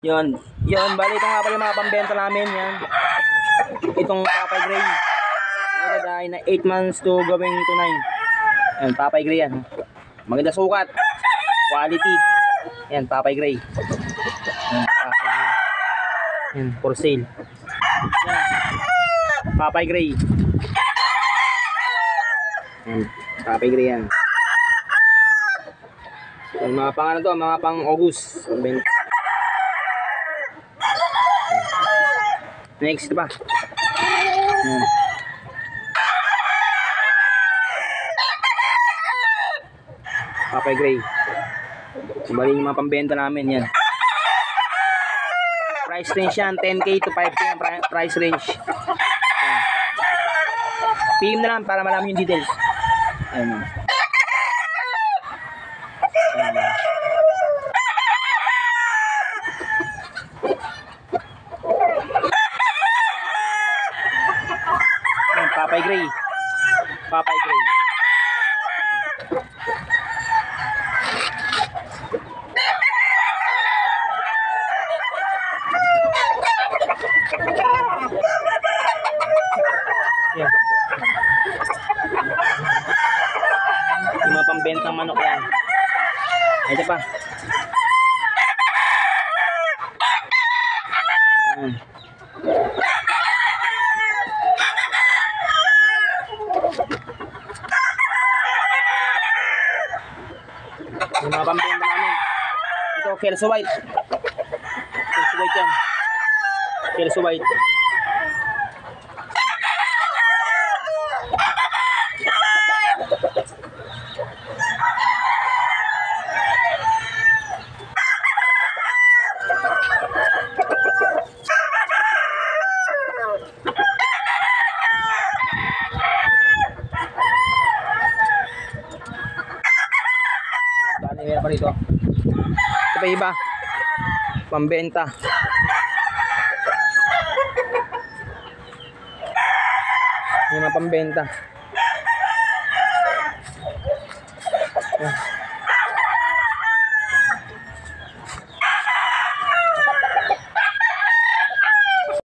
Yun. Yun, bali ito nga pala yung mga pambenta namin. Yan. Itong Papay Gray. Ito dahil na 8 months to going to 9. Yan, Papay Gray yan. Maganda sukat. Quality. Yan, Papay Gray. Yan, Papay Gray. Yan, for sale. Yan. Papay Gray. Yan, Papay Gray yan. Yung mga pang ano to, mga pang August. Next pa. Yan. Papay Gray. Bali yung mga pambenta namin yan. Price range yan, 10k to 5k ang price range. Yan. PM na lang para malaman yung details. Yan. Papay Gray. Papay Gray. Yan. Yung mga pambentang manok yan. Ito pa. Yan. Yung mga pambenta namin. Ito, Kelso White. Kelso White yan. Kelso White. Meron pa rito. Ito pa iba. Pambenta. Yung mga pambenta.